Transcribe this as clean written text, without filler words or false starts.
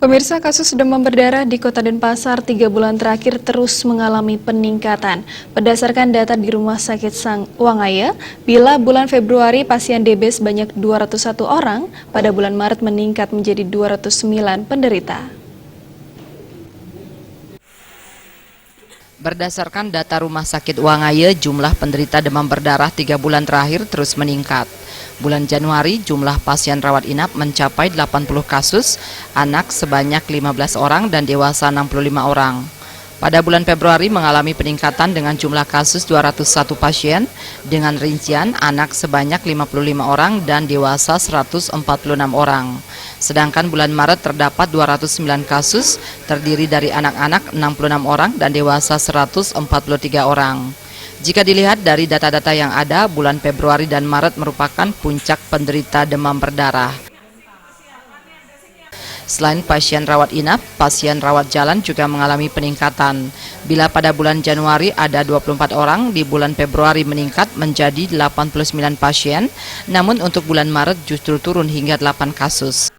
Pemirsa, kasus demam berdarah di Kota Denpasar 3 bulan terakhir terus mengalami peningkatan. Berdasarkan data di Rumah Sakit Wangaya, bila bulan Februari pasien DB sebanyak 201 orang, pada bulan Maret meningkat menjadi 209 penderita. Berdasarkan data Rumah Sakit Wangaya, jumlah penderita demam berdarah 3 bulan terakhir terus meningkat. Bulan Januari, jumlah pasien rawat inap mencapai 80 kasus, anak sebanyak 15 orang dan dewasa 65 orang. Pada bulan Februari mengalami peningkatan dengan jumlah kasus 201 pasien, dengan rincian anak sebanyak 55 orang dan dewasa 146 orang. Sedangkan bulan Maret terdapat 209 kasus, terdiri dari anak-anak 66 orang dan dewasa 143 orang. Jika dilihat dari data-data yang ada, bulan Februari dan Maret merupakan puncak penderita demam berdarah. Selain pasien rawat inap, pasien rawat jalan juga mengalami peningkatan. Bila pada bulan Januari ada 24 orang, di bulan Februari meningkat menjadi 89 pasien, namun untuk bulan Maret justru turun hingga 8 kasus.